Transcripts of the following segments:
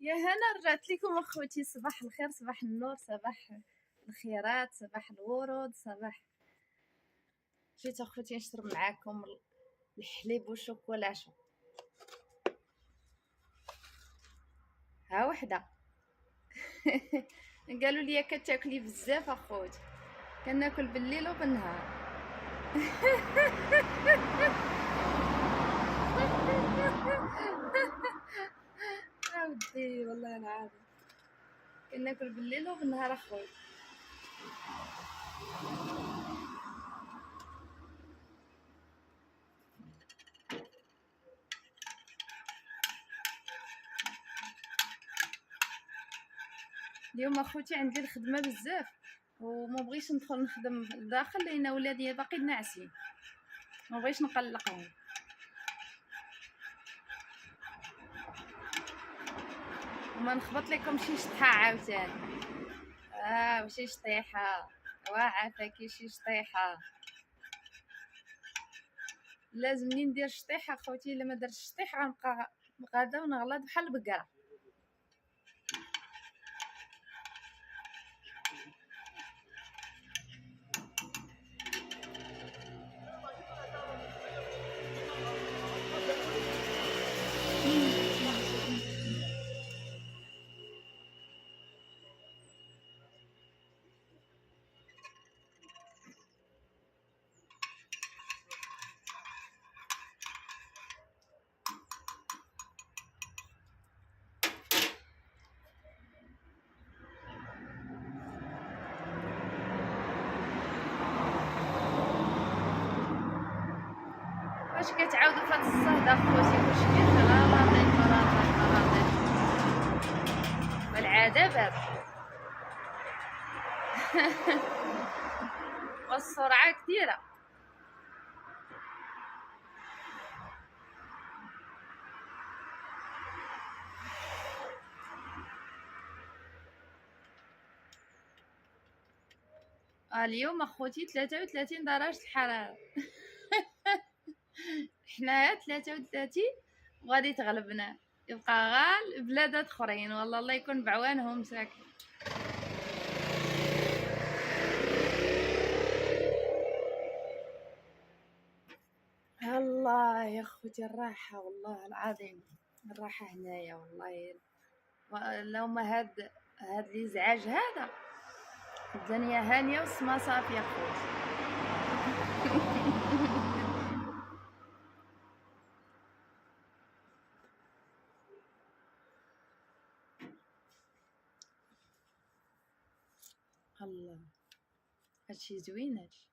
يا هنا رجعت لكم اخوتي. صباح الخير، صباح النور، صباح الخيرات، صباح الورود، صباح. جيت اخوتي نشرب معاكم الحليب والشوكولاتة. ها وحده. قالوا لي كتاكلي بزاف اخوتي. كناكل بالليل وبالنهار. ودي والله العظيم كناكل بالليل وبالنهار اخويا. اليوم اخوتي عندي الخدمه بزاف وما بغيتش ندخل نخدم لداخل لان ولادي باقي ناعسين، ما بغيتش نقلقهم. وما نخبط لكم شي شطحه عاوتاني. وشي شطيحه وعافاكي شي شطيحه. لازمني ندير شطيحه اخوتي، الا ما درتش شطيحه غنبقى غادا ونغلط بحال البقره. واش كتعاودوا فهاد الصهد اخوتي؟ واش كيخلاطي خلاطي والعاده باب. والسرعه كثيره. اليوم اخوتي 33 درجه الحراره. حنايا 33 وغادي تغلبنا. يبقى غال بلادات اخرين والله الله يكون بعوانهم ساكن. الله يا اخوتي الراحه والله العظيم، الراحه هنايا والله. لو ما هاد الازعاج هذا الدنيا هانيه والسما صافيه اخوتي. الله هادشي زوين هادشي.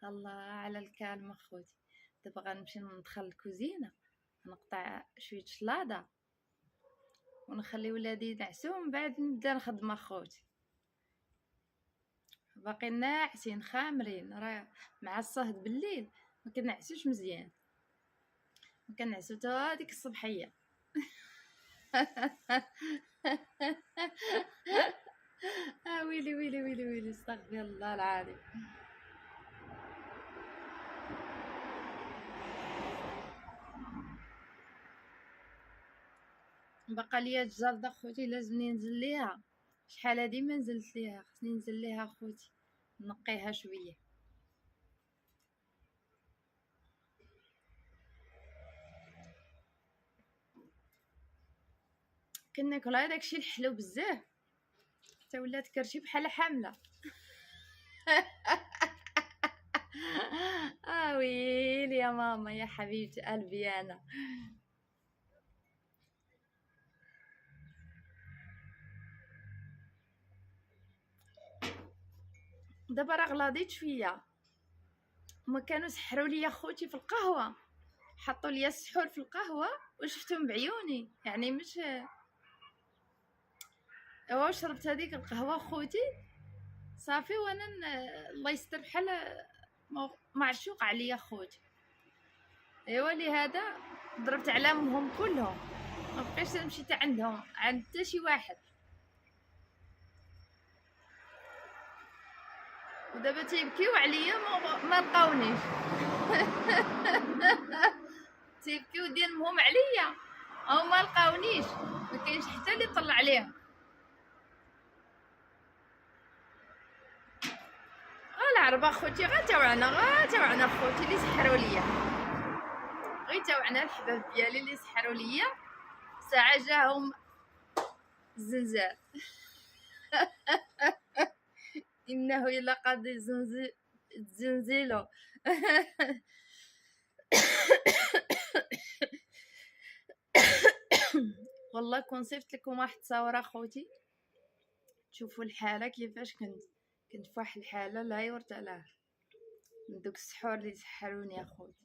الله على الكالم اخوتي. دابا غنمشي ندخل الكوزينه نقطع شويه شلاضه ونخلي ولادي ينعسوا من بعد نبدا نخدم اخوتي. باقي ناعسين خامرين راه مع الصهد بالليل ما كنعسوش مزيان، ما كنعسو تا ديك الصبحيه. ويلي ويلي ويلي ويلي استغفر الله العظيم. بقى ليا الجرده اخوتي لازمني ننزل ليها. شحال هادي ما نزلت ليها، خصني ننزل ليها اخوتي نقيها شويه. كناكل هذاك الشيء الحلو بزاف حتى ولات كرشي بحال حامله. ويلي يا ماما يا حبيبتي قلبي انا. دابا راه غلاضيت شويه. هما كانوا سحروا لي خوتي في القهوه، حطوا لي السحور في القهوه وشفتهم بعيوني، يعني مش شربت هذيك القهوه خوتي صافي وانا الله يستر بحال معشوق عليا خوتي. ايوا لهذا ضربت علامهم كلهم، ما بقيتش نمشي حتى عندهم عند حتى شي واحد. ودابا تيبكيو عليا ما لقاونيش. تيبكيو ديالهم عليا او ما لقاونيش، ما كاينش حتى اللي طلع عليهم. العرب اخوتي غير تاوعنا اخوتي اللي سحروا ليا، غير تاوعنا الحباب ديالي اللي سحروا ليا. ساعه جاهم الزنزال. انه الى قد زنزلوا. والله كون صيفط لكم واحد التصاور اخوتي تشوفوا الحاله كيفاش كنت في واحد الحاله لا يورت عليها من دوك السحور اللي سحروني اخوتي.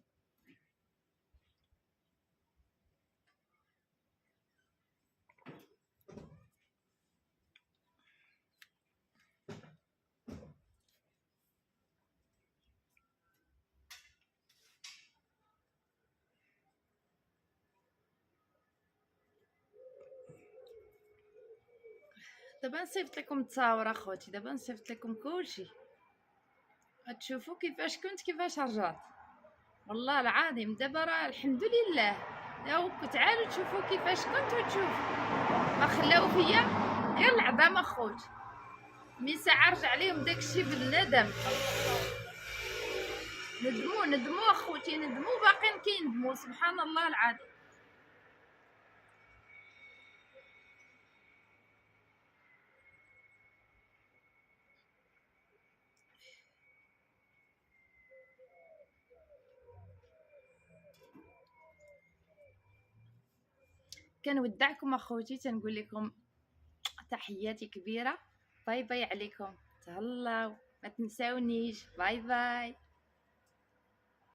دابا نصيفط لكم التصاور اخوتي، دابا نصيفط لكم كلشي غتشوفوا كيفاش رجعت. والله العظيم دابا راه الحمد لله. يا تعالوا تشوفوا كيفاش كنت وتشوفوا ما خلاو فيا غير العظام اخوتي. مي ساعه رجع ليهم داكشي بالندم. ندموا اخوتي، ندموا باقيين كيندموا سبحان الله العظيم. كنودعكم اخوتي، تنقول لكم تحياتي كبيره. باي باي عليكم، تهلاو، ما تنساونيش. باي باي.